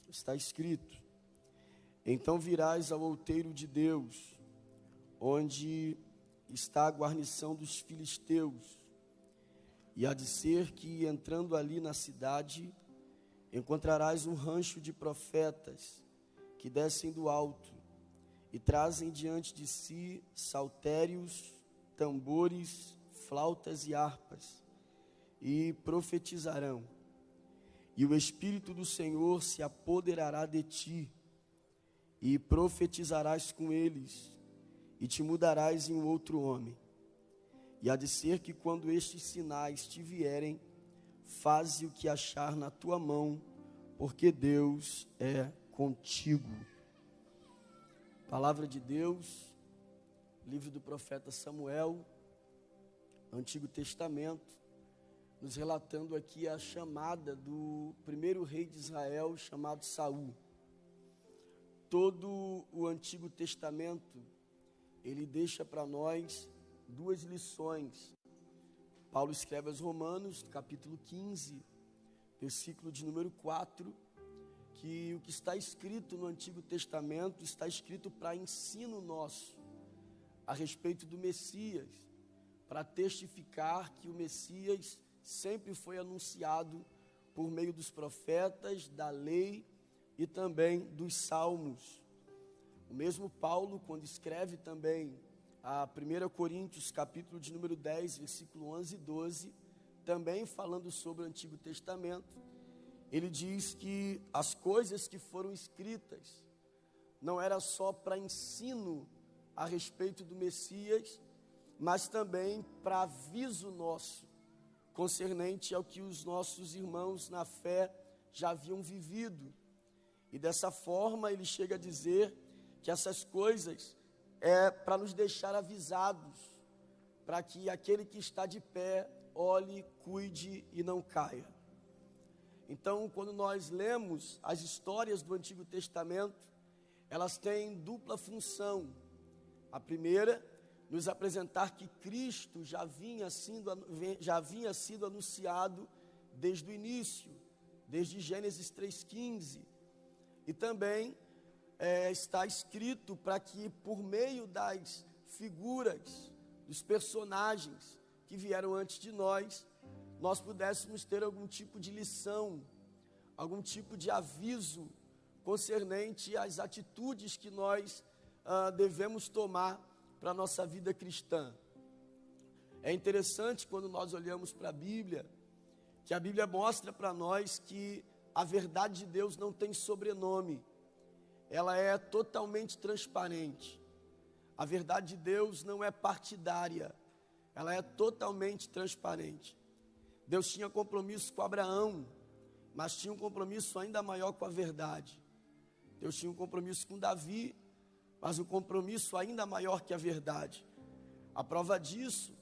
Está escrito: então virás ao outeiro de Deus, onde está a guarnição dos filisteus, e há de ser que, entrando ali na cidade, encontrarás um rancho de profetas que descem do alto e trazem diante de si saltérios, tambores, flautas e harpas, e profetizarão. E o Espírito do Senhor se apoderará de ti, e profetizarás com eles, e te mudarás em um outro homem. E há de ser que, quando estes sinais te vierem, faze o que achar na tua mão, porque Deus é contigo. Palavra de Deus, livro do profeta Samuel, Antigo Testamento, nos relatando aqui a chamada do primeiro rei de Israel, chamado Saul. Todo o Antigo Testamento, ele deixa para nós duas lições. Paulo escreve aos Romanos, capítulo 15, versículo de número 4, que o que está escrito no Antigo Testamento está escrito para ensino nosso a respeito do Messias, para testificar que o Messias sempre foi anunciado por meio dos profetas, da lei e também dos salmos. O mesmo Paulo, quando escreve também a 1 Coríntios, capítulo de número 10, versículo 11 e 12, também falando sobre o Antigo Testamento, ele diz que as coisas que foram escritas não era só para ensino a respeito do Messias, mas também para aviso nosso, concernente ao que os nossos irmãos na fé já haviam vivido. E dessa forma ele chega a dizer que essas coisas é para nos deixar avisados, para que aquele que está de pé olhe, cuide e não caia. Então, quando nós lemos as histórias do Antigo Testamento, elas têm dupla função. A primeira, nos apresentar que Cristo já havia sido anunciado desde o início, desde Gênesis 3,15. E também está escrito para que, por meio das figuras, dos personagens que vieram antes de nós pudéssemos ter algum tipo de lição, algum tipo de aviso concernente às atitudes que nós devemos tomar para a nossa vida cristã. É interessante quando nós olhamos para a Bíblia, que a Bíblia mostra para nós que a verdade de Deus não tem sobrenome, ela é totalmente transparente. A verdade de Deus não é partidária, ela é totalmente transparente. Deus tinha compromisso com Abraão, mas tinha um compromisso ainda maior com a verdade. Deus tinha um compromisso com Davi, mas um compromisso ainda maior que a verdade. A prova disso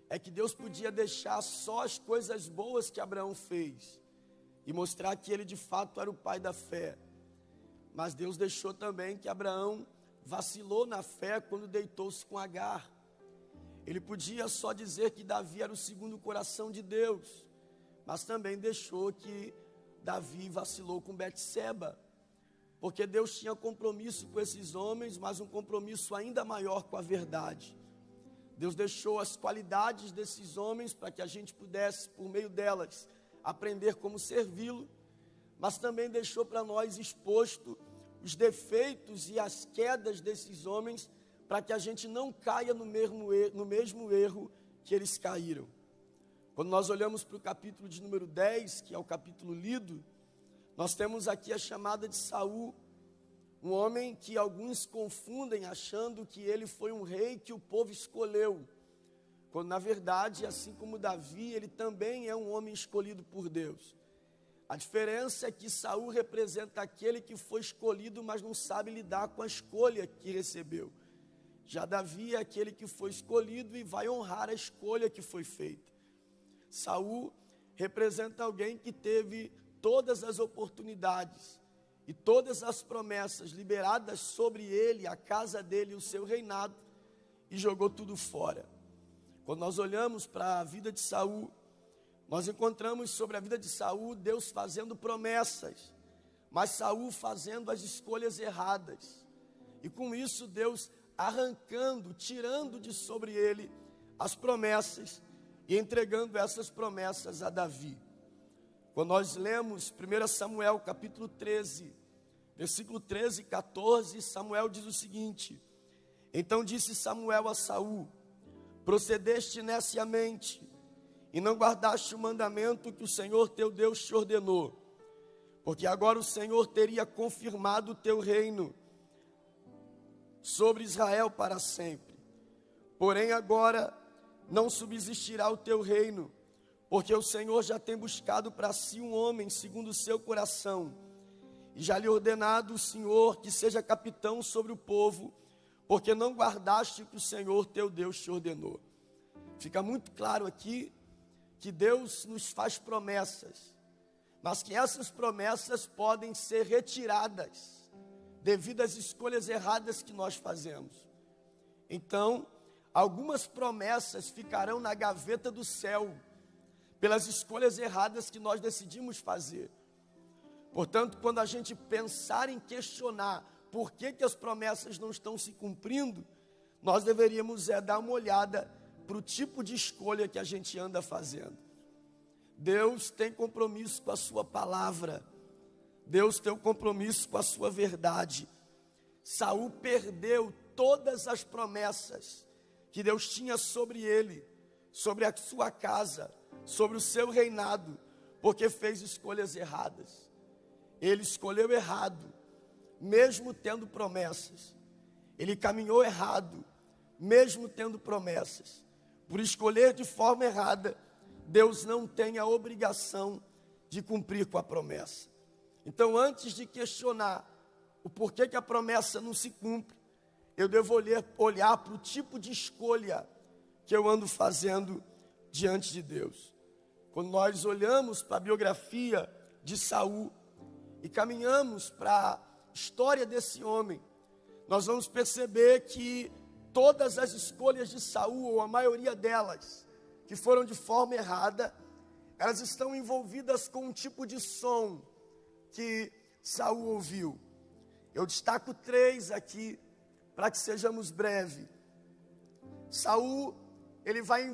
é que Deus podia deixar só as coisas boas que Abraão fez e mostrar que ele de fato era o pai da fé. Mas Deus deixou também que Abraão vacilou na fé quando deitou-se com Agar. Ele podia só dizer que Davi era o segundo coração de Deus, mas também deixou que Davi vacilou com Betseba, porque Deus tinha compromisso com esses homens, mas um compromisso ainda maior com a verdade. Deus deixou as qualidades desses homens para que a gente pudesse, por meio delas, aprender como servi-lo, mas também deixou para nós exposto os defeitos e as quedas desses homens, para que a gente não caia no mesmo erro que eles caíram. Quando nós olhamos para o capítulo de número 10, que é o capítulo lido, nós temos aqui a chamada de Saul, um homem que alguns confundem achando que ele foi um rei que o povo escolheu, quando na verdade, assim como Davi, ele também é um homem escolhido por Deus. A diferença é que Saul representa aquele que foi escolhido, mas não sabe lidar com a escolha que recebeu. Já Davi é aquele que foi escolhido e vai honrar a escolha que foi feita. Saul representa alguém que teve todas as oportunidades e todas as promessas liberadas sobre ele, a casa dele e o seu reinado, e jogou tudo fora. Quando nós olhamos para a vida de Saul, nós encontramos sobre a vida de Saul Deus fazendo promessas, mas Saul fazendo as escolhas erradas. E com isso Deus arrancando, tirando de sobre ele as promessas e entregando essas promessas a Davi. Quando nós lemos 1 Samuel capítulo 13, versículo 13 e 14, Samuel diz o seguinte: então disse Samuel a Saul: procedeste neciamente e não guardaste o mandamento que o Senhor teu Deus te ordenou, porque agora o Senhor teria confirmado o teu reino sobre Israel para sempre. Porém agora não subsistirá o teu reino, porque o Senhor já tem buscado para si um homem segundo o seu coração, e já lhe ordenado o Senhor que seja capitão sobre o povo, porque não guardaste o que o Senhor teu Deus te ordenou. Fica muito claro aqui que Deus nos faz promessas, mas que essas promessas podem ser retiradas devido às escolhas erradas que nós fazemos. Então, algumas promessas ficarão na gaveta do céu pelas escolhas erradas que nós decidimos fazer. Portanto, quando a gente pensar em questionar por que as promessas não estão se cumprindo, nós deveríamos dar uma olhada para o tipo de escolha que a gente anda fazendo. Deus tem compromisso com a sua palavra. Deus tem um compromisso com a sua verdade. Saul perdeu todas as promessas que Deus tinha sobre ele, sobre a sua casa, sobre o seu reinado, porque fez escolhas erradas. Ele escolheu errado, mesmo tendo promessas. Ele caminhou errado, mesmo tendo promessas. Por escolher de forma errada, Deus não tem a obrigação de cumprir com a promessa. Então, antes de questionar o porquê que a promessa não se cumpre, eu devo olhar para o tipo de escolha que eu ando fazendo diante de Deus. Quando nós olhamos para a biografia de Saul e caminhamos para a história desse homem, nós vamos perceber que todas as escolhas de Saul, ou a maioria delas, que foram de forma errada, elas estão envolvidas com um tipo de som que Saul ouviu. Eu destaco 3 aqui, para que sejamos breves. Saul, ele vai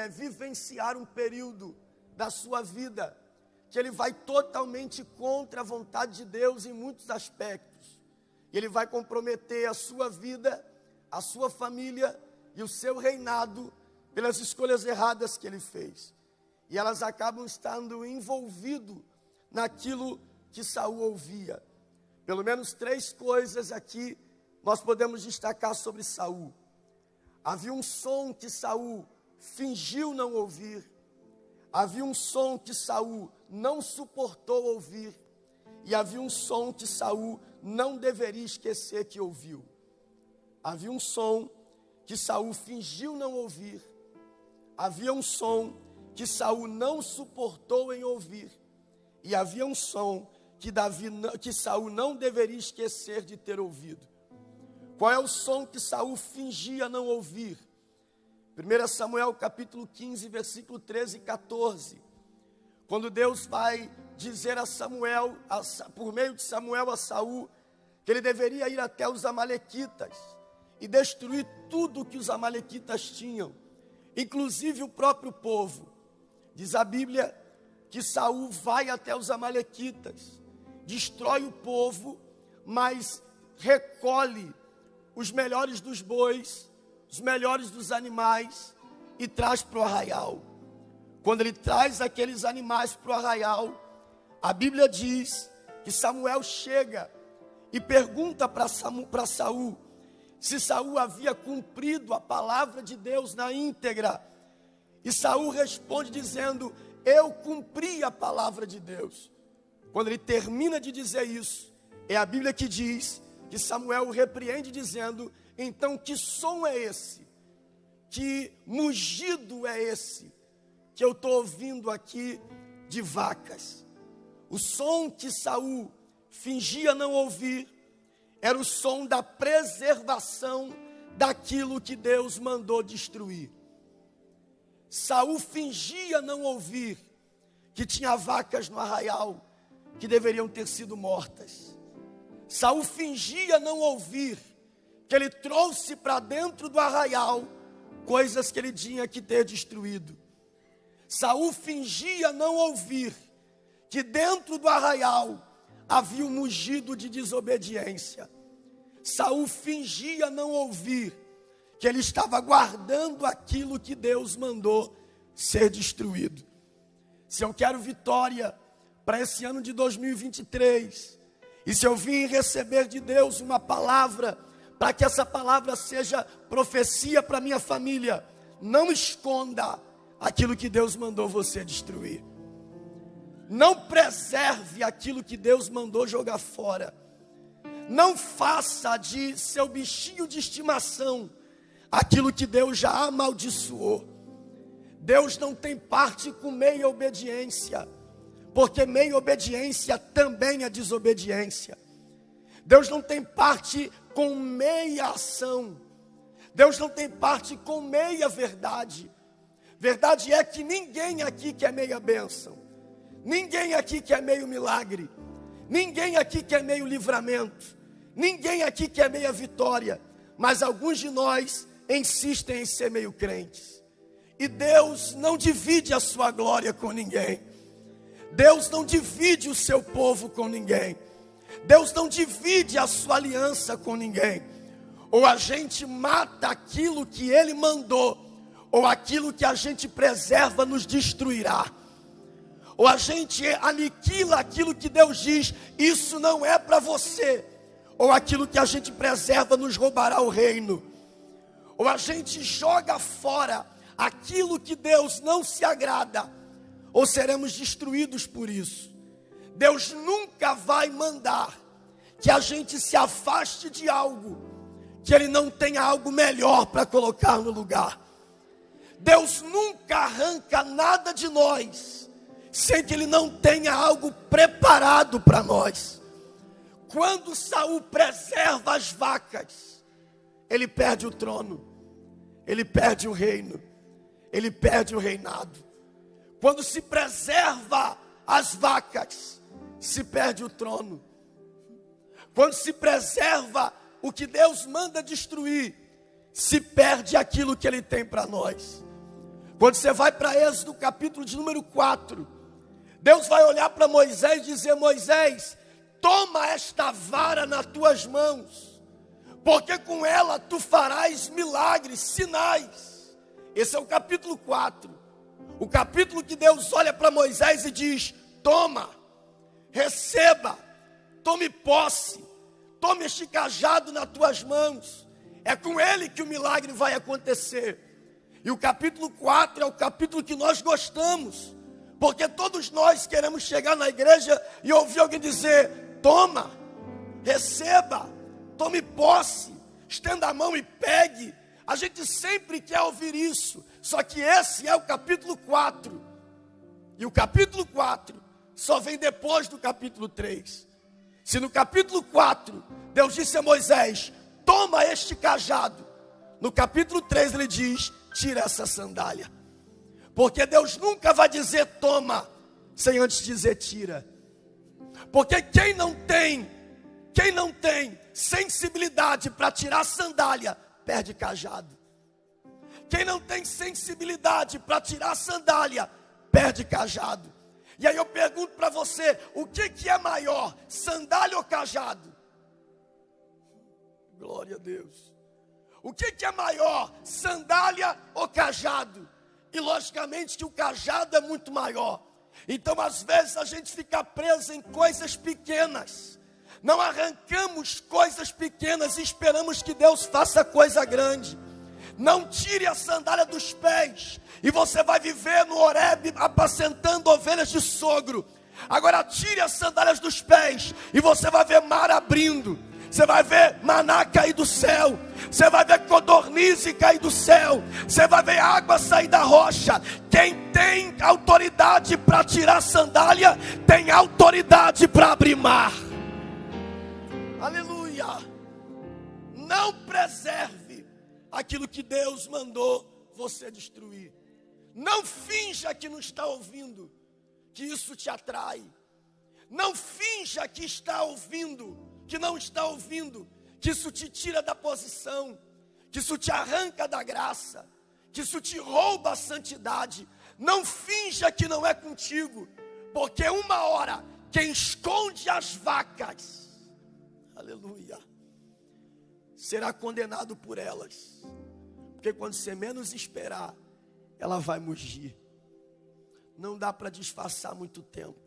vivenciar um período da sua vida, que ele vai totalmente contra a vontade de Deus em muitos aspectos. Ele vai comprometer a sua vida, a sua família e o seu reinado pelas escolhas erradas que ele fez. E elas acabam estando envolvidas naquilo que Saul ouvia. Pelo menos 3 coisas aqui nós podemos destacar sobre Saul. Havia um som que Saul fingiu não ouvir. Havia um som que Saul não suportou ouvir. E havia um som que Saul não deveria esquecer que ouviu. Havia um som que Saul fingiu não ouvir. Havia um som que Saul não suportou em ouvir. E havia um som que Saul não deveria esquecer de ter ouvido. Qual é o som que Saul fingia não ouvir? 1 Samuel capítulo 15, versículo 13 e 14. Quando Deus vai dizer a Samuel, por meio de Samuel a Saul, que ele deveria ir até os amalequitas e destruir tudo que os amalequitas tinham, inclusive o próprio povo. Diz a Bíblia que Saul vai até os amalequitas, destrói o povo, mas recolhe os melhores dos bois, os melhores dos animais e traz para o arraial. Quando ele traz aqueles animais para o arraial, a Bíblia diz que Samuel chega e pergunta para Saul se Saul havia cumprido a palavra de Deus na íntegra. E Saul responde dizendo: eu cumpri a palavra de Deus. Quando ele termina de dizer isso, é a Bíblia que diz que Samuel o repreende dizendo: então que som é esse? Que mugido é esse que eu estou ouvindo aqui de vacas? O som que Saul fingia não ouvir era o som da preservação daquilo que Deus mandou destruir. Saul fingia não ouvir que tinha vacas no arraial, que deveriam ter sido mortas. Saul fingia não ouvir que ele trouxe para dentro do arraial coisas que ele tinha que ter destruído. Saul fingia não ouvir que dentro do arraial havia um mugido de desobediência. Saul fingia não ouvir que ele estava guardando aquilo que Deus mandou ser destruído. Se eu quero vitória para esse ano de 2023, e se eu vim receber de Deus uma palavra, para que essa palavra seja profecia para minha família, não esconda aquilo que Deus mandou você destruir. Não preserve aquilo que Deus mandou jogar fora. Não faça de seu bichinho de estimação aquilo que Deus já amaldiçoou. Deus não tem parte com meia obediência, porque meia obediência também é desobediência. Deus não tem parte com meia ação. Deus não tem parte com meia verdade. Verdade é que ninguém aqui quer meia bênção. Ninguém aqui quer meio milagre. Ninguém aqui quer meio livramento. Ninguém aqui quer meia vitória. Mas alguns de nós insistem em ser meio crentes. E Deus não divide a sua glória com ninguém. Deus não divide o seu povo com ninguém. Deus não divide a sua aliança com ninguém. Ou a gente mata aquilo que Ele mandou, ou aquilo que a gente preserva nos destruirá. Ou a gente aniquila aquilo que Deus diz, isso não é para você. Ou aquilo que a gente preserva nos roubará o reino. Ou a gente joga fora aquilo que Deus não se agrada, ou seremos destruídos por isso. Deus nunca vai mandar que a gente se afaste de algo, que Ele não tenha algo melhor para colocar no lugar. Deus nunca arranca nada de nós, sem que Ele não tenha algo preparado para nós. Quando Saul preserva as vacas, ele perde o trono, ele perde o reino, ele perde o reinado. Quando se preserva as vacas, se perde o trono. Quando se preserva o que Deus manda destruir, se perde aquilo que Ele tem para nós. Quando você vai para Êxodo, capítulo de número 4, Deus vai olhar para Moisés e dizer: Moisés, toma esta vara nas tuas mãos, porque com ela tu farás milagres, sinais. Esse é o capítulo 4. O capítulo que Deus olha para Moisés e diz: toma, receba, tome posse, tome este cajado nas tuas mãos. É com ele que o milagre vai acontecer. E o capítulo 4 é o capítulo que nós gostamos, porque todos nós queremos chegar na igreja e ouvir alguém dizer: toma, receba, tome posse, estenda a mão e pegue. A gente sempre quer ouvir isso, só que esse é o capítulo 4. E o capítulo 4 só vem depois do capítulo 3. Se no capítulo 4 Deus disse a Moisés: toma este cajado, no capítulo 3 ele diz: tira essa sandália. Porque Deus nunca vai dizer toma, sem antes dizer tira. Porque quem não tem sensibilidade para tirar a sandália, perde cajado. Quem não tem sensibilidade para tirar a sandália, perde cajado. E aí eu pergunto para você: o que é maior, sandália ou cajado? Glória a Deus. O que é maior, sandália ou cajado? E logicamente que o cajado é muito maior. Então às vezes a gente fica preso em coisas pequenas. Não arrancamos coisas pequenas e esperamos que Deus faça coisa grande. Não tire a sandália dos pés e você vai viver no Horebe apacentando ovelhas de sogro. Agora tire as sandálias dos pés e você vai ver mar abrindo. Você vai ver maná cair do céu. Você vai ver codornize cair do céu. Você vai ver água sair da rocha. Quem tem autoridade para tirar a sandália, tem autoridade para abrir mar. Aleluia. Não preserve aquilo que Deus mandou você destruir. Não finja que não está ouvindo, que isso te atrai. Não finja que está ouvindo, que não está ouvindo, que isso te tira da posição, que isso te arranca da graça, que isso te rouba a santidade. Não finja que não é contigo, porque uma hora quem esconde as vacas, aleluia, será condenado por elas, porque quando você menos esperar, ela vai mugir. Não dá para disfarçar muito tempo,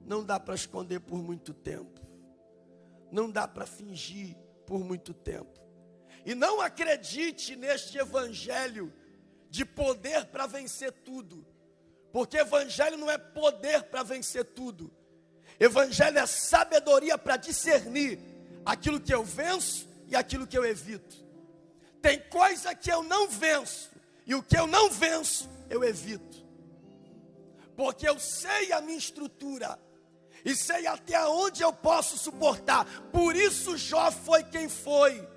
não dá para esconder por muito tempo, não dá para fingir por muito tempo. E não acredite neste evangelho de poder para vencer tudo, porque evangelho não é poder para vencer tudo. Evangelho é sabedoria para discernir aquilo que eu venço e aquilo que eu evito. Tem coisa que eu não venço, e o que eu não venço, eu evito. Porque eu sei a minha estrutura, e sei até onde eu posso suportar. Por isso Jó foi quem foi.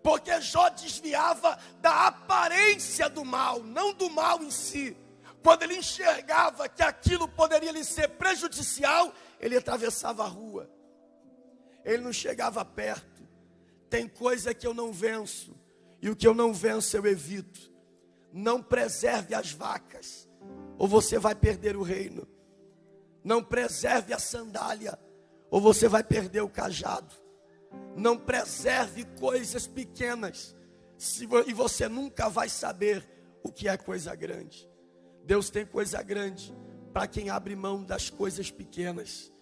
Porque Jó desviava da aparência do mal, não do mal em si. Quando ele enxergava que aquilo poderia lhe ser prejudicial, ele atravessava a rua. Ele não chegava perto. Tem coisa que eu não venço, e o que eu não venço eu evito. Não preserve as vacas, ou você vai perder o reino. Não preserve a sandália, ou você vai perder o cajado. Não preserve coisas pequenas, e você nunca vai saber o que é coisa grande. Deus tem coisa grande para quem abre mão das coisas pequenas.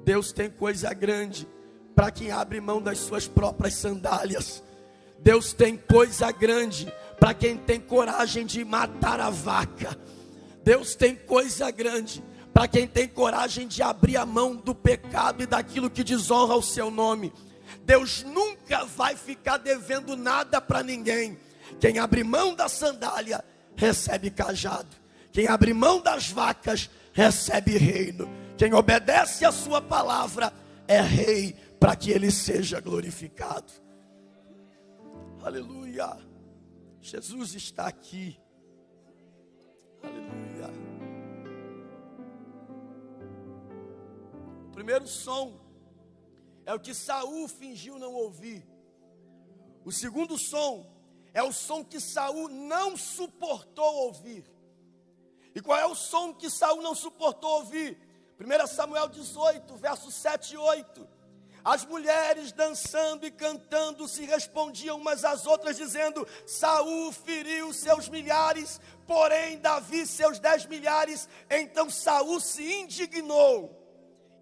Deus tem coisa grande para quem abre mão das suas próprias sandálias. Deus tem coisa grande para quem tem coragem de matar a vaca. Deus tem coisa grande para quem tem coragem de abrir a mão do pecado e daquilo que desonra o seu nome. Deus nunca vai ficar devendo nada para ninguém. Quem abre mão da sandália, recebe cajado. Quem abre mão das vacas, recebe reino. Quem obedece a sua palavra, é rei, para que ele seja glorificado. Aleluia. Jesus está aqui. Aleluia. O primeiro som é o que Saul fingiu não ouvir. O segundo som é o som que Saul não suportou ouvir. E qual é o som que Saul não suportou ouvir? 1 Samuel 18, versos 7 e 8. As mulheres dançando e cantando se respondiam umas às outras, dizendo: Saul feriu seus milhares, porém Davi seus 10 milhares. Então Saul se indignou,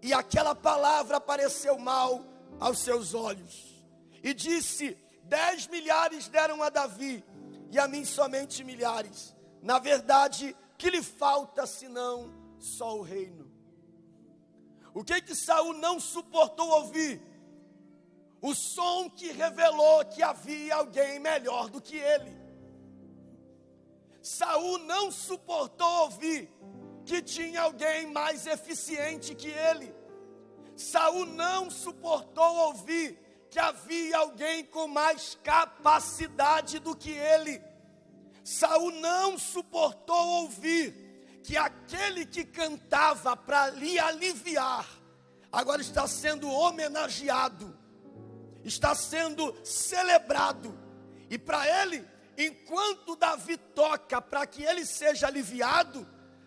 e aquela palavra pareceu mal aos seus olhos. E disse: 10 milhares deram a Davi, e a mim somente milhares. Na verdade, que lhe falta senão só o reino? O que Saul não suportou ouvir? O som que revelou que havia alguém melhor do que ele. Saul não suportou ouvir que tinha alguém mais eficiente que ele. Saul não suportou ouvir que havia alguém com mais capacidade do que ele. Saul não suportou ouvir que aquele que cantava para lhe aliviar, agora está sendo homenageado, está sendo celebrado. E para ele, enquanto Davi toca para que ele seja aliviado,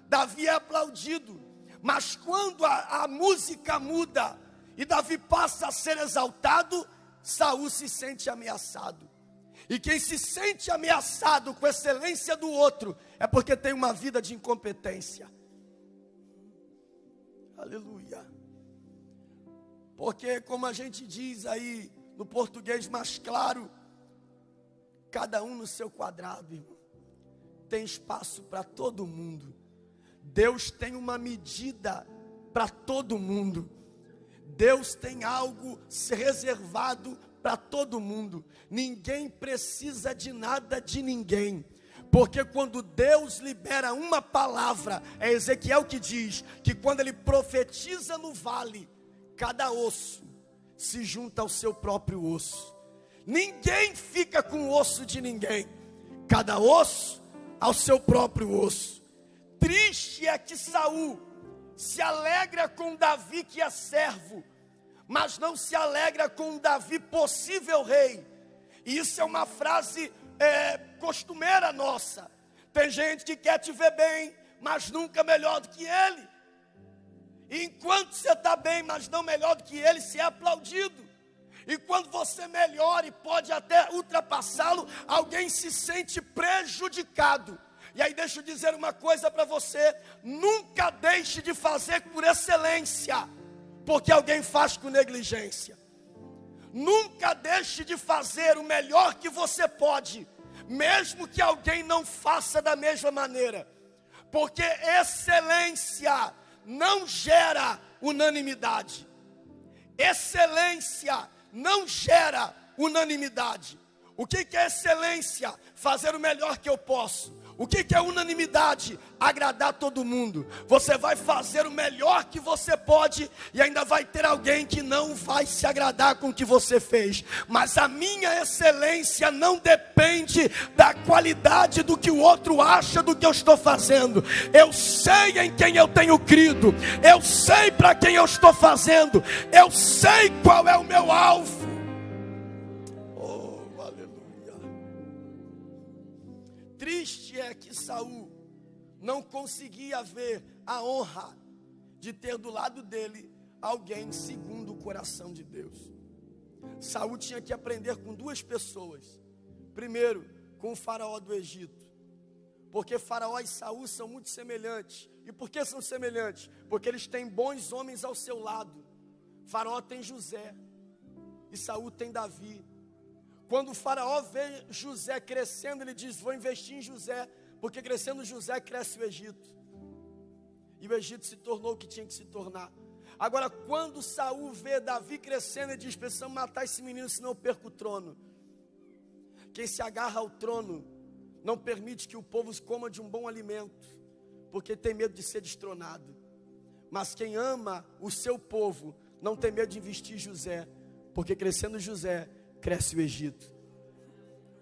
Davi é aplaudido. Mas quando a música muda e Davi passa a ser exaltado, Saul se sente ameaçado. E quem se sente ameaçado com a excelência do outro, é porque tem uma vida de incompetência. Aleluia. Porque, como a gente diz aí no português mais claro, cada um no seu quadrado, irmão. Tem espaço para todo mundo. Deus tem uma medida para todo mundo. Deus tem algo reservado para todo mundo. Ninguém precisa de nada de ninguém. Porque quando Deus libera uma palavra, é Ezequiel que diz que quando ele profetiza no vale, cada osso se junta ao seu próprio osso. Ninguém fica com o osso de ninguém. Cada osso ao seu próprio osso. Triste é que Saul se alegra com Davi que é servo, mas não se alegra com Davi possível rei. E isso é uma frase costumeira nossa. Tem gente que quer te ver bem, mas nunca melhor do que ele. E enquanto você está bem, mas não melhor do que ele, se é aplaudido. E quando você melhora e pode até ultrapassá-lo, alguém se sente prejudicado. E aí deixa eu dizer uma coisa para você: nunca deixe de fazer por excelência, porque alguém faz com negligência. Nunca deixe de fazer o melhor que você pode, mesmo que alguém não faça da mesma maneira, porque excelência não gera unanimidade. Excelência não gera unanimidade. O que é excelência? Fazer o melhor que eu posso. O que é unanimidade? Agradar todo mundo. Você vai fazer o melhor que você pode e ainda vai ter alguém que não vai se agradar com o que você fez. Mas a minha excelência não depende da qualidade do que o outro acha do que eu estou fazendo. Eu sei em quem eu tenho crido. Eu sei para quem eu estou fazendo. Eu sei qual é o meu alvo. Triste é que Saul não conseguia ver a honra de ter do lado dele alguém segundo o coração de Deus. Saul tinha que aprender com duas pessoas. Primeiro, com o faraó do Egito, porque faraó e Saul são muito semelhantes. E por que são semelhantes? Porque eles têm bons homens ao seu lado. Faraó tem José e Saul tem Davi. Quando o faraó vê José crescendo, ele diz: vou investir em José, porque crescendo José cresce o Egito. E o Egito se tornou o que tinha que se tornar. Agora, quando Saul vê Davi crescendo, ele diz: precisamos matar esse menino, senão eu perco o trono. Quem se agarra ao trono não permite que o povo coma de um bom alimento, porque tem medo de ser destronado. Mas quem ama o seu povo não tem medo de investir em José, porque crescendo José, cresce o Egito.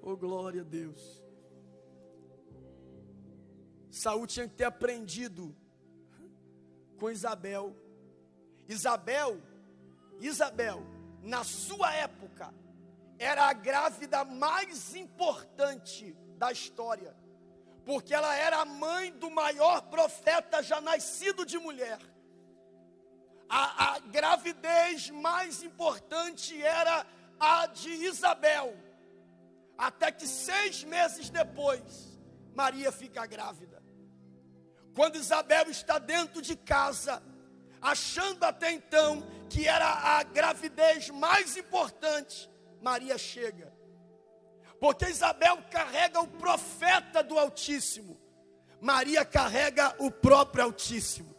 Oh, glória a Deus. Saul tinha que ter aprendido com Isabel. Isabel, na sua época, era a grávida mais importante da história, porque ela era a mãe do maior profeta já nascido de mulher. A gravidez mais importante era a de Isabel, até que 6 meses depois, Maria fica grávida. Quando Isabel está dentro de casa, achando até então que era a gravidez mais importante, Maria chega, porque Isabel carrega o profeta do Altíssimo, Maria carrega o próprio Altíssimo.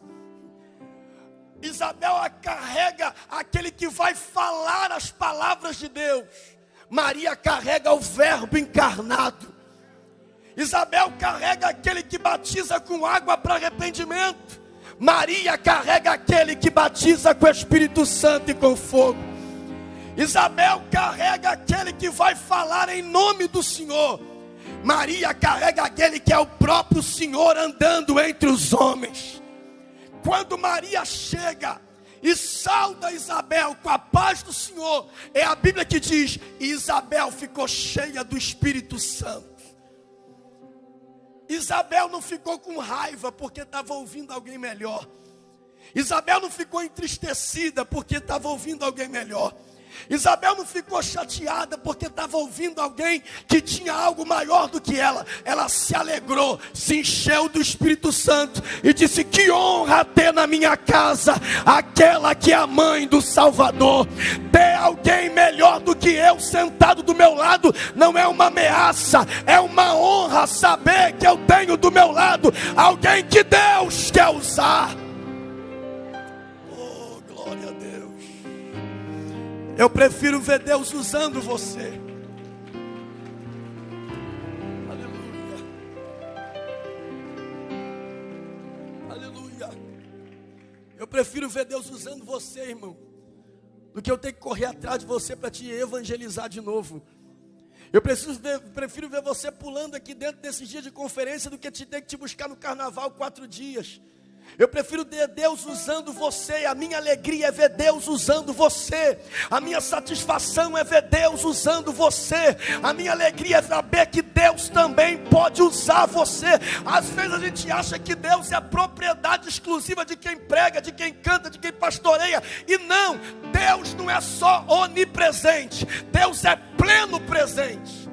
Isabel carrega aquele que vai falar as palavras de Deus. Maria carrega o verbo encarnado. Isabel carrega aquele que batiza com água para arrependimento. Maria carrega aquele que batiza com o Espírito Santo e com fogo. Isabel carrega aquele que vai falar em nome do Senhor. Maria carrega aquele que é o próprio Senhor andando entre os homens. Quando Maria chega e sauda Isabel com a paz do Senhor, é a Bíblia que diz: e Isabel ficou cheia do Espírito Santo. Isabel não ficou com raiva porque estava ouvindo alguém melhor. Isabel não ficou entristecida porque estava ouvindo alguém melhor. Isabel não ficou chateada porque estava ouvindo alguém que tinha algo maior do que ela. Ela se alegrou, se encheu do Espírito Santo e disse: que honra ter na minha casa aquela que é a mãe do Salvador. Ter alguém melhor do que eu sentado do meu lado não é uma ameaça, é uma honra saber que eu tenho do meu lado alguém que Deus quer usar. Oh, glória a Deus. Eu prefiro ver Deus usando você. Aleluia. Aleluia. Eu prefiro ver Deus usando você, irmão, do que eu ter que correr atrás de você para te evangelizar de novo. Eu prefiro ver você pulando aqui dentro desses dias de conferência do que ter que te buscar no carnaval 4 dias. Eu prefiro ver Deus usando você. A minha alegria é ver Deus usando você. A minha satisfação é ver Deus usando você. A minha alegria é saber que Deus também pode usar você. Às vezes a gente acha que Deus é a propriedade exclusiva de quem prega, de quem canta, de quem pastoreia. E não, Deus não é só onipresente, Deus é pleno presente.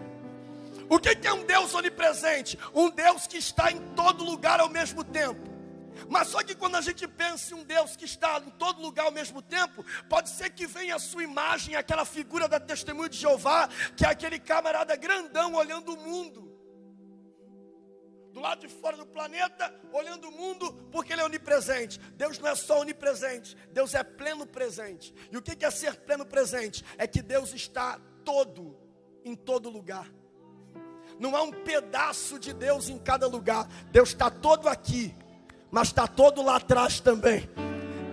O que é um Deus onipresente? Um Deus que está em todo lugar ao mesmo tempo. Mas só que quando a gente pensa em um Deus que está em todo lugar ao mesmo tempo, pode ser que venha a sua imagem, aquela figura da testemunha de Jeová, que é aquele camarada grandão olhando o mundo, do lado de fora do planeta, olhando o mundo, porque Ele é onipresente. Deus não é só onipresente, Deus é pleno presente. E o que é ser pleno presente? É que Deus está em todo lugar. Não há um pedaço de Deus em cada lugar. Deus está todo aqui, mas está todo lá atrás também.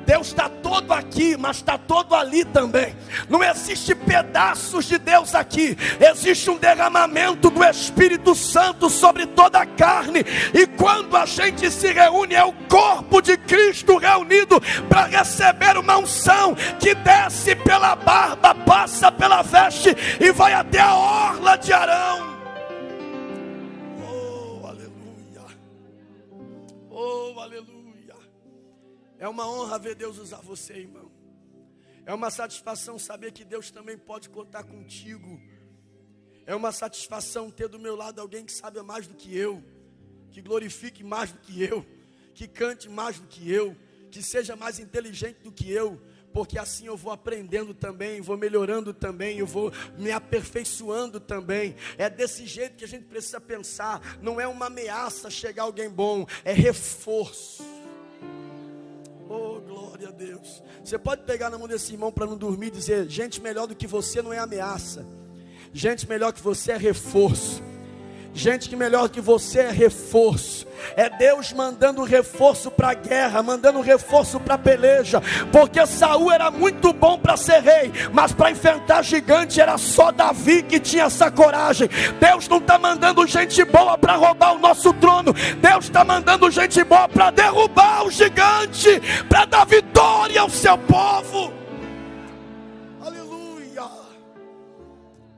Deus está todo aqui, mas está todo ali também. Não existe pedaços de Deus aqui. Existe um derramamento do Espírito Santo sobre toda a carne. E quando a gente se reúne, é o corpo de Cristo reunido para receber uma unção que desce pela barba, passa pela veste e vai até a orla de Arão. Oh, aleluia. É uma honra ver Deus usar você, irmão. É uma satisfação saber que Deus também pode contar contigo. É uma satisfação ter do meu lado alguém que sabe mais do que eu, que glorifique mais do que eu, que cante mais do que eu, que seja mais inteligente do que eu, porque assim eu vou aprendendo também, vou melhorando também, eu vou me aperfeiçoando também. É desse jeito que a gente precisa pensar. Não é uma ameaça chegar alguém bom, é reforço. Oh, glória a Deus. Você pode pegar na mão desse irmão para não dormir e dizer: gente melhor do que você não é ameaça, gente melhor que você é reforço. Gente que melhor que você é reforço. É Deus mandando reforço para a guerra, mandando reforço para a peleja. Porque Saul era muito bom para ser rei, mas para enfrentar gigante era só Davi que tinha essa coragem. Deus não está mandando gente boa para roubar o nosso trono. Deus está mandando gente boa para derrubar o gigante, para dar vitória ao seu povo. Aleluia.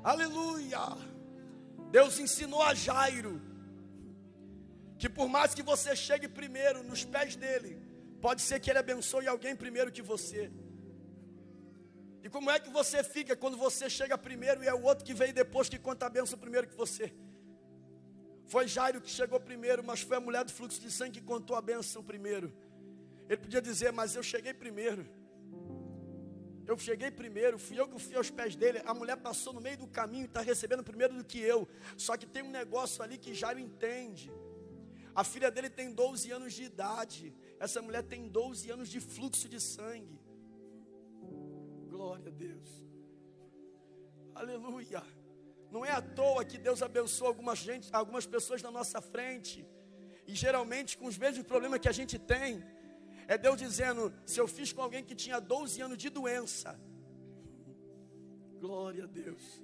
Aleluia. Deus ensinou a Jairo que por mais que você chegue primeiro nos pés dele, pode ser que ele abençoe alguém primeiro que você. E como é que você fica quando você chega primeiro e é o outro que veio depois que conta a bênção primeiro que você? Foi Jairo que chegou primeiro, mas foi a mulher do fluxo de sangue que contou a bênção primeiro. Ele podia dizer: mas eu cheguei primeiro. Eu cheguei primeiro, fui eu que fui aos pés dele. A mulher passou no meio do caminho e está recebendo primeiro do que eu. Só que tem um negócio ali que Jairo entende. A filha dele tem 12 anos de idade. Essa mulher tem 12 anos de fluxo de sangue. Glória a Deus. Aleluia. Não é à toa que Deus abençoa algumas pessoas na nossa frente. E geralmente com os mesmos problemas que a gente tem. É Deus dizendo: se eu fiz com alguém que tinha 12 anos de doença, glória a Deus,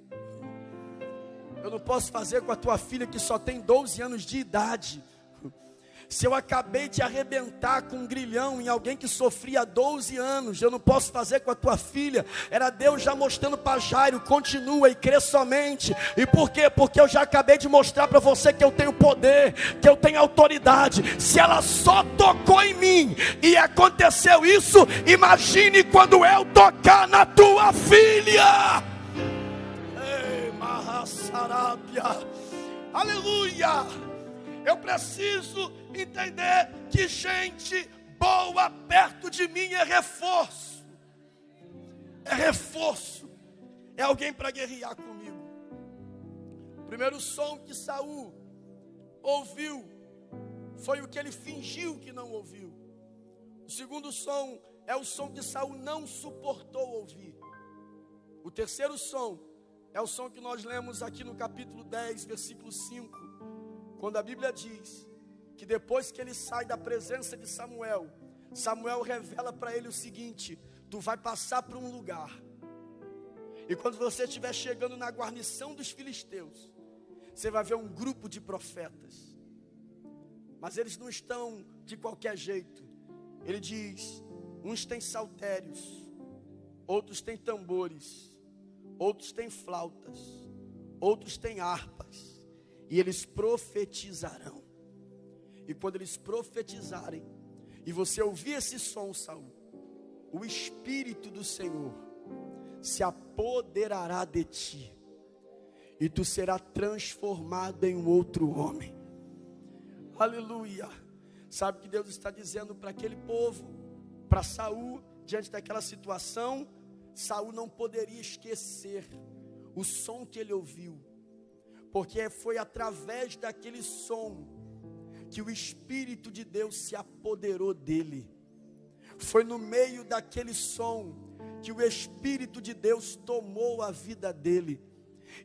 eu não posso fazer com a tua filha que só tem 12 anos de idade. Se eu acabei de arrebentar com um grilhão em alguém que sofria 12 anos, eu não posso fazer com a tua filha. Era Deus já mostrando para Jairo: continua e crê somente. E por quê? Porque eu já acabei de mostrar para você que eu tenho poder, que eu tenho autoridade. Se ela só tocou em mim e aconteceu isso, imagine quando eu tocar na tua filha. Ei, Mahassarábia. Aleluia. Eu preciso entender que gente boa perto de mim é reforço. É reforço. É alguém para guerrear comigo. O primeiro som que Saul ouviu foi o que ele fingiu que não ouviu. O segundo som é o som que Saul não suportou ouvir. O terceiro som é o som que nós lemos aqui no capítulo 10, versículo 5. Quando a Bíblia diz que depois que ele sai da presença de Samuel, Samuel revela para ele o seguinte: tu vai passar por um lugar, e quando você estiver chegando na guarnição dos filisteus, você vai ver um grupo de profetas, mas eles não estão de qualquer jeito, Ele diz: uns têm saltérios, outros têm tambores, outros têm flautas, outros têm harpas, e eles profetizarão. E quando eles profetizarem, e você ouvir esse som, Saul, o Espírito do Senhor se apoderará de ti, e tu serás transformado em um outro homem. Aleluia. Sabe o que Deus está dizendo para aquele povo, para Saul, diante daquela situação? Saul não poderia esquecer o som que ele ouviu, porque foi através daquele som que o Espírito de Deus se apoderou dele. Foi no meio daquele som que o Espírito de Deus tomou a vida dele.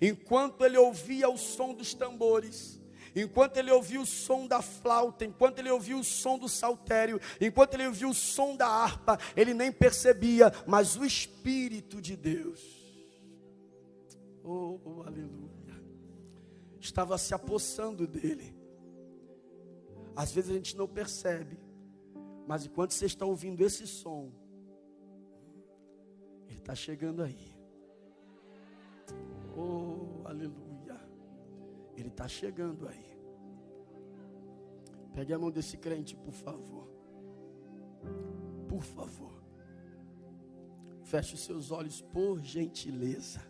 Enquanto ele ouvia o som dos tambores, enquanto ele ouvia o som da flauta, enquanto ele ouvia o som do saltério, enquanto ele ouvia o som da harpa, ele nem percebia, mas o Espírito de Deus, oh aleluia, estava se apossando dele. Às vezes a gente não percebe, mas enquanto você está ouvindo esse som, ele está chegando aí. Oh, aleluia. Ele está chegando aí. Pegue a mão desse crente, por favor. Por favor. Feche os seus olhos, por gentileza.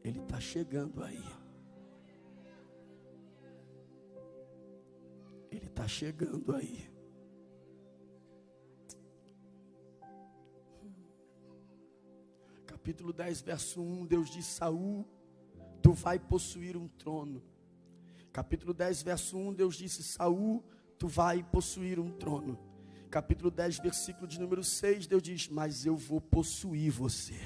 Ele está chegando aí. Ele está chegando aí. Capítulo 10, verso 1, Deus diz: Saul, tu vai possuir um trono. Capítulo 10, verso 1, Deus disse: Saul, tu vai possuir um trono. Capítulo 10, versículo de número 6, Deus diz: mas eu vou possuir você.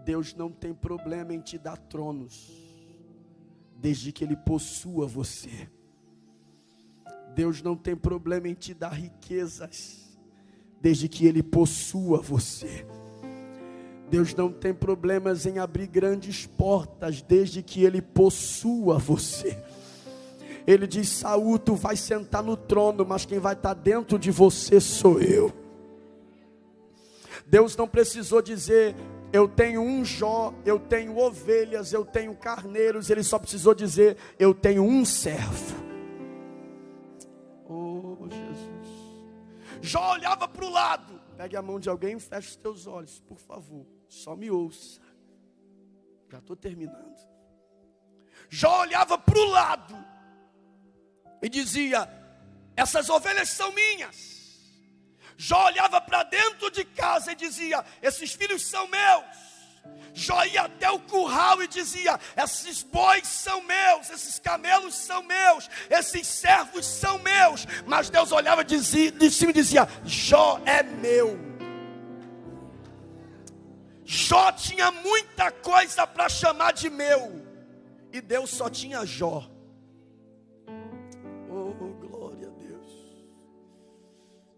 Deus não tem problema em te dar tronos, desde que Ele possua você. Deus não tem problema em te dar riquezas, desde que Ele possua você. Deus não tem problemas em abrir grandes portas, desde que Ele possua você. Ele diz: Saul, tu vai sentar no trono, mas quem vai estar dentro de você sou eu. Deus não precisou dizer: eu tenho um Jó, eu tenho ovelhas, eu tenho carneiros. Ele só precisou dizer: eu tenho um servo. Oh Jesus. Jó olhava para o lado. Pegue a mão de alguém e feche os teus olhos, por favor. Só me ouça. Já estou terminando. Jó olhava para o lado e dizia: essas ovelhas são minhas. Jó olhava para dentro de casa e dizia: esses filhos são meus. Jó ia até o curral e dizia: esses bois são meus, esses camelos são meus, esses servos são meus. Mas Deus olhava de cima e dizia: Jó é meu. Jó tinha muita coisa para chamar de meu, e Deus só tinha Jó. Oh, glória a Deus.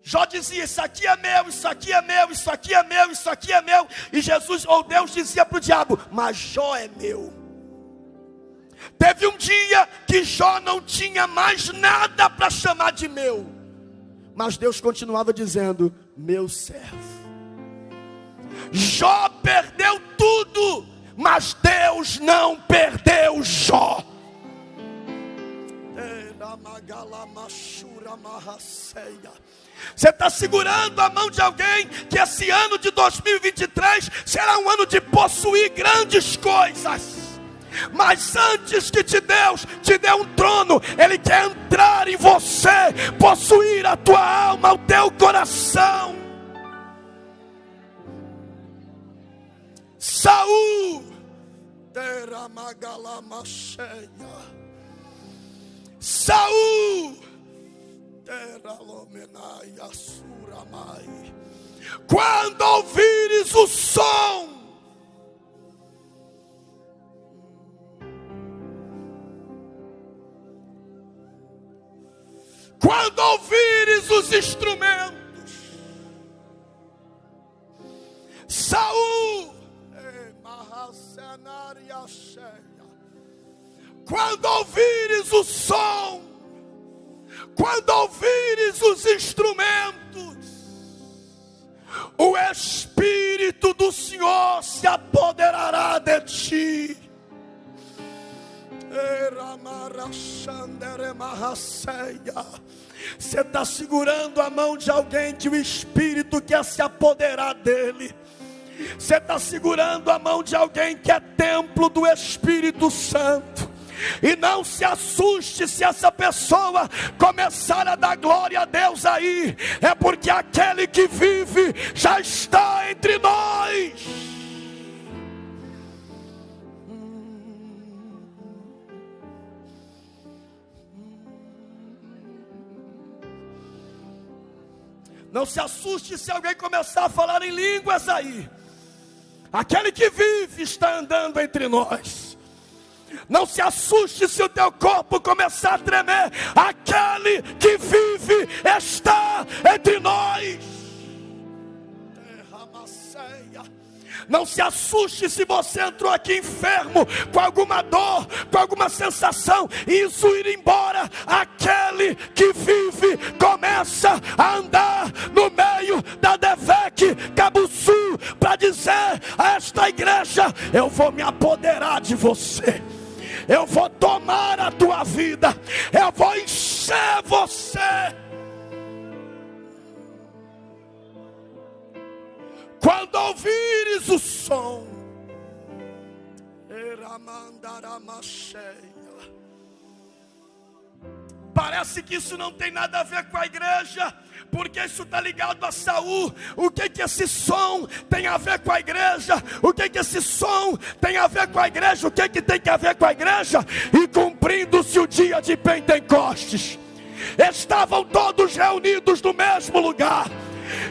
Jó dizia: isso aqui é meu, isso aqui é meu, isso aqui é meu, isso aqui é meu. E Jesus, ou Deus, dizia para o diabo: mas Jó é meu. Teve um dia que Jó não tinha mais nada para chamar de meu, mas Deus continuava dizendo: meu servo. Jó perdeu tudo, mas Deus não perdeu Jó. Você está segurando a mão de alguém que esse ano de 2023 será um ano de possuir grandes coisas. Mas antes que Deus te dê um trono, Ele quer entrar em você, possuir a tua alma, o teu coração. Saul, Saul, quando ouvires o som, quando ouvires os instrumentos, Saul, Quando ouvires o som, quando ouvires os instrumentos, o Espírito do Senhor se apoderará de ti. Você está segurando a mão de alguém que o Espírito quer se apoderar dele. Você está segurando a mão de alguém que é templo do Espírito Santo. E não se assuste se essa pessoa começar a dar glória a Deus aí. É porque aquele que vive já está entre nós. Não se assuste se alguém começar a falar em línguas aí. Aquele que vive está andando entre nós. Não se assuste se o teu corpo começar a tremer. Aquele que vive está entre nós. Não se assuste se você entrou aqui enfermo, com alguma dor, com alguma sensação, e isso ir embora. Aquele que vive começa a andar no meio da Devec, Cabuçu, para dizer a esta igreja: eu vou me apoderar de você, eu vou tomar a tua vida, eu vou encher você. Quando ouvires o som, parece que isso não tem nada a ver com a igreja, porque isso está ligado a Saul. O que esse som tem a ver com a igreja? O que esse som tem a ver com a igreja? O que tem a ver com a igreja? E cumprindo-se o dia de Pentecostes, estavam todos reunidos no mesmo lugar.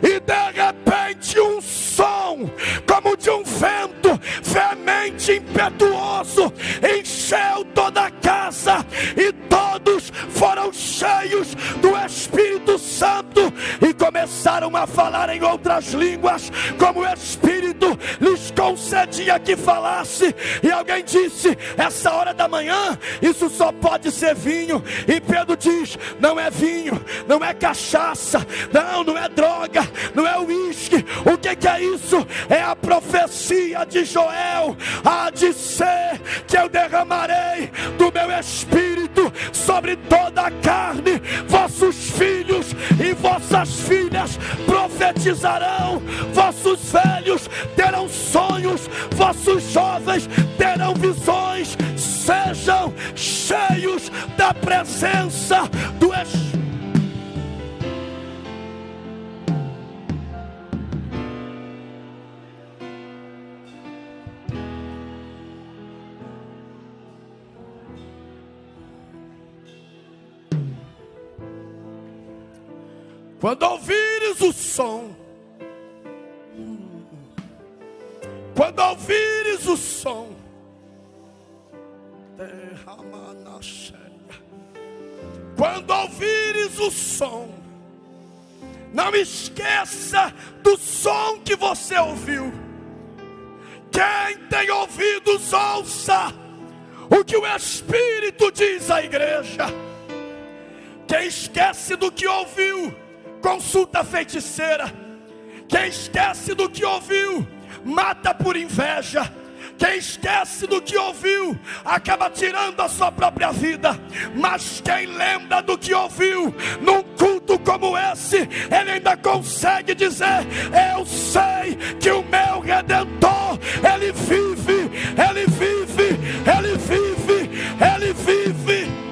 E de repente um som, como de um vento veemente, impetuoso, encheu toda a casa. E todos foram cheios do Espírito Santo e começaram a falar em outras línguas, como o Espírito lhes concedia que falasse. E alguém disse: essa hora da manhã, isso só pode ser vinho. E Pedro diz: não é vinho, não é cachaça, não é droga, não é uísque. O que é isso? É a profecia de Joel. Há de ser que eu derramarei do meu Espírito sobre toda a carne. Vossos filhos e vossas filhas profetizarão, vossos velhos terão sonhos, vossos jovens terão visões. Sejam cheios da presença do Espírito. Quando ouvires o som, quando ouvires o som, quando ouvires o som, não esqueça do som que você ouviu. Quem tem ouvidos, ouça o que o Espírito diz à igreja. Quem esquece do que ouviu, consulta a feiticeira. Quem esquece do que ouviu, mata por inveja. Quem esquece do que ouviu, acaba tirando a sua própria vida. Mas quem lembra do que ouviu, num culto como esse, ele ainda consegue dizer: eu sei que o meu Redentor, ele vive, ele vive, ele vive, ele vive.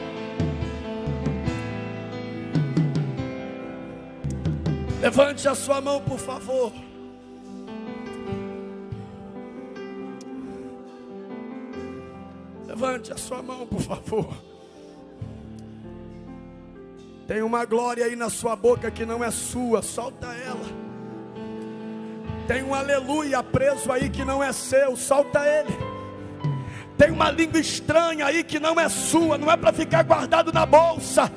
Levante a sua mão, por favor. Levante a sua mão, por favor. Tem uma glória aí na sua boca que não é sua, solta ela. Tem um aleluia preso aí que não é seu, solta ele. Tem uma língua estranha aí que não é sua, não é para ficar guardado na bolsa.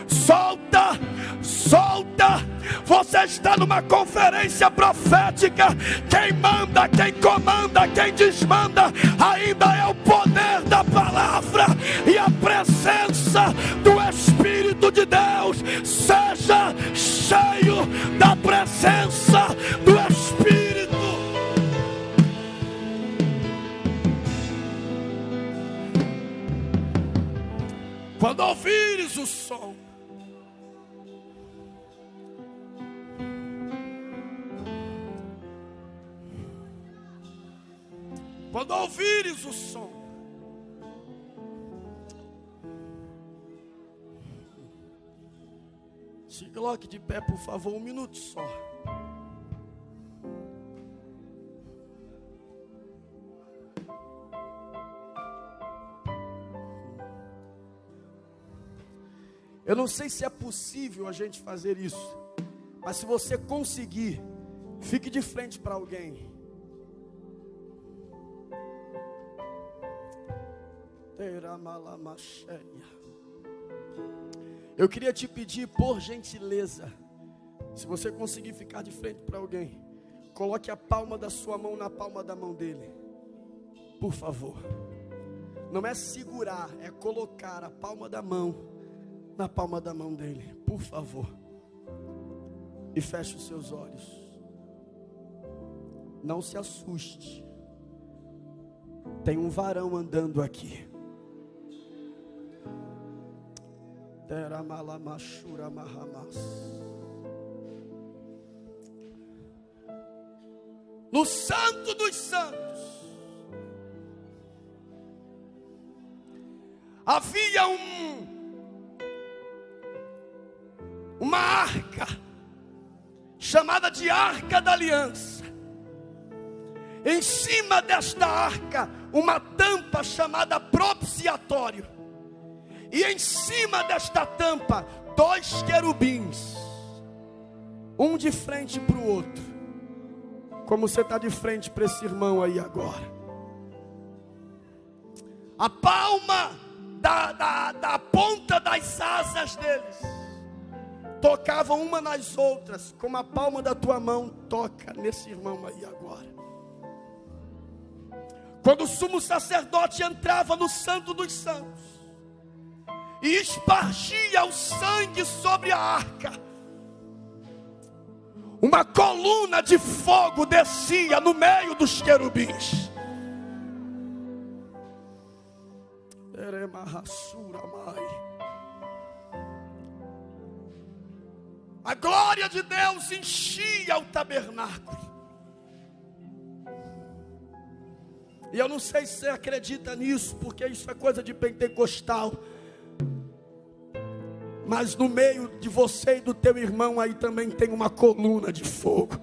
Solta, solta, Você está numa conferência profética. Quem manda, quem comanda, quem desmanda ainda é o poder da palavra e a presença do Espírito de Deus. Seja cheio da presença do Espírito. Quando ouvires o som, quando ouvires o som, se coloque de pé, por favor, 1 minuto só. Eu não sei se é possível a gente fazer isso, mas se você conseguir, fique de frente para alguém. Eu queria te pedir, por gentileza, se você conseguir ficar de frente para alguém, coloque a palma da sua mão na palma da mão dele, por favor. Não é segurar, é colocar a palma da mão na palma da mão dele, por favor. E feche os seus olhos. Não se assuste. Tem um varão andando aqui. No Santo dos Santos havia uma arca, chamada de Arca da Aliança. Em cima desta arca, uma tampa chamada propiciatório. E em cima desta tampa, 2 querubins, um de frente para o outro, como você está de frente para esse irmão aí agora. A palma da ponta das asas deles tocavam uma nas outras, como a palma da tua mão toca nesse irmão aí agora. Quando o sumo sacerdote entrava no Santo dos Santos e espargia o sangue sobre a arca, uma coluna de fogo descia no meio dos querubins. A glória de Deus enchia o tabernáculo. E eu não sei se você acredita nisso, porque isso é coisa de pentecostal. Mas no meio de você e do teu irmão aí também tem uma coluna de fogo.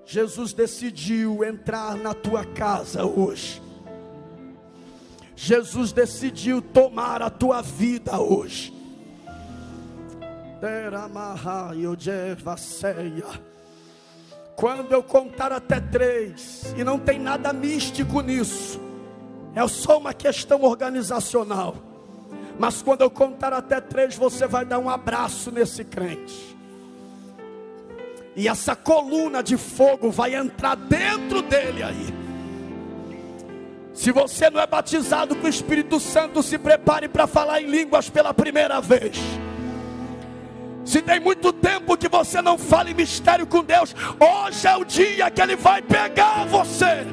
Jesus decidiu entrar na tua casa hoje. Jesus decidiu tomar a tua vida hoje. Quando eu contar até 3, e não tem nada místico nisso, é só uma questão organizacional, mas quando eu contar até 3, você vai dar um abraço nesse crente, e essa coluna de fogo vai entrar dentro dele aí. Se você não é batizado com o Espírito Santo, se prepare para falar em línguas pela primeira vez. Se tem muito tempo que você não fala em mistério com Deus, hoje é o dia que Ele vai pegar você.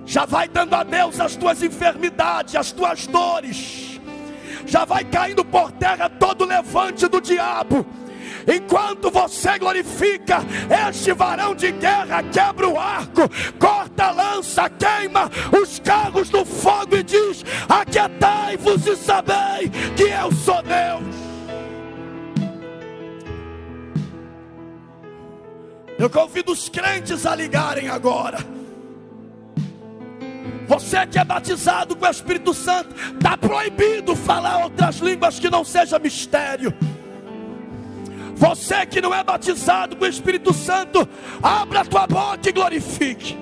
Já vai dando a Deus as tuas enfermidades, as tuas dores. Já vai caindo por terra todo o levante do diabo. Enquanto você glorifica, este varão de guerra quebra o arco, corta a lança, queima os carros do fogo e diz: aquietai-vos e sabei que eu sou Deus. Eu convido os crentes a ligarem agora. Você que é batizado com o Espírito Santo, está proibido falar outras línguas que não seja mistério. Você que não é batizado com o Espírito Santo, abra a tua boca e glorifique.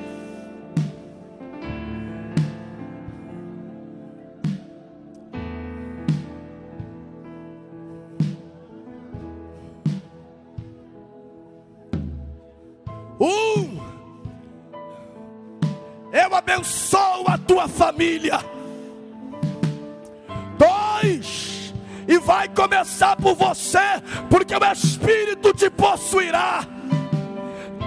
abençoo a tua família. 2, e vai começar por você, porque o Espírito te possuirá.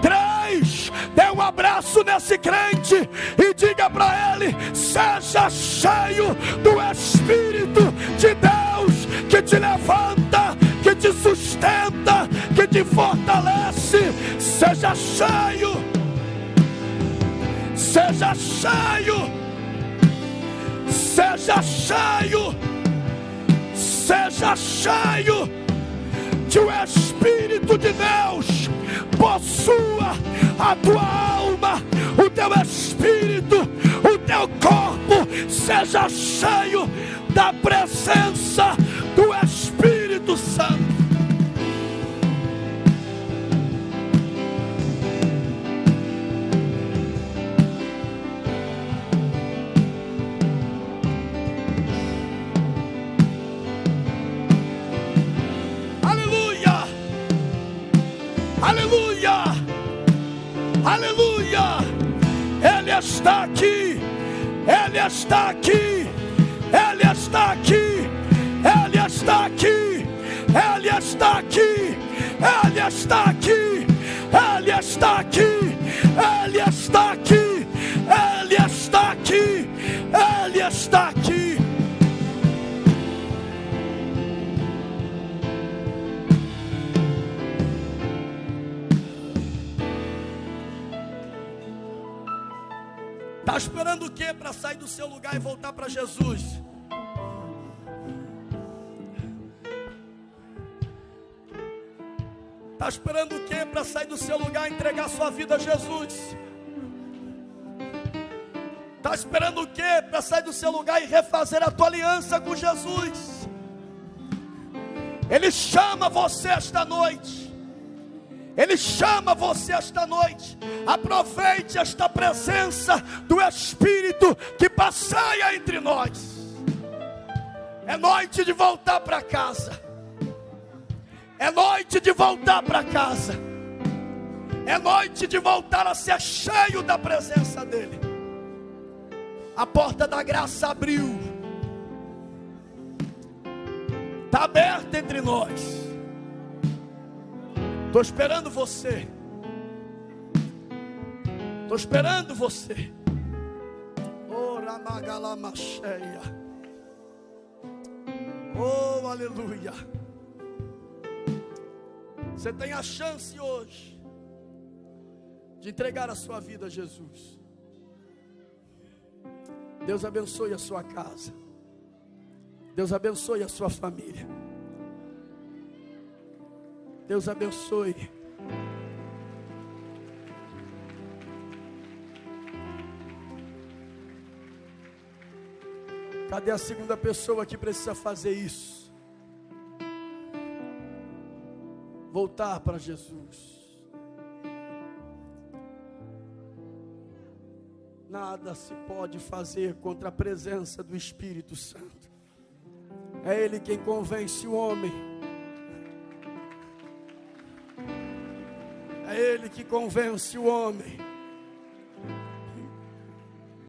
3, dê um abraço nesse crente e diga para ele: seja cheio do Espírito de Deus, que te levanta, que te sustenta, que te fortalece. Seja cheio, seja cheio, seja cheio, seja cheio de o Espírito de Deus. Possua a tua alma, o teu espírito, o teu corpo. Seja cheio da presença do Espírito Santo. Aleluia, aleluia, Ele está aqui, Ele está aqui, Ele está aqui, Ele está aqui, Ele está aqui, Ele está aqui, Ele está aqui, Ele está aqui, Ele está aqui, Ele está aqui. Está esperando o que para sair do seu lugar e voltar para Jesus? Está esperando o que para sair do seu lugar e entregar sua vida a Jesus? Está esperando o que para sair do seu lugar e refazer a tua aliança com Jesus? Ele chama você esta noite. Ele chama você esta noite. Aproveite esta presença do Espírito que passeia entre nós. É noite de voltar para casa. É noite de voltar para casa. É noite de voltar a ser cheio da presença dEle. A porta da graça abriu. Está aberta entre nós. Estou esperando você. Estou esperando você. Oh, Ramagalamasheia. Oh, aleluia. Você tem a chance hoje de entregar a sua vida a Jesus. Deus abençoe a sua casa. Deus abençoe a sua família. Deus abençoe. Cadê a segunda pessoa que precisa fazer isso? Voltar para Jesus. Nada se pode fazer contra a presença do Espírito Santo. É Ele quem convence o homem. É Ele que convence o homem.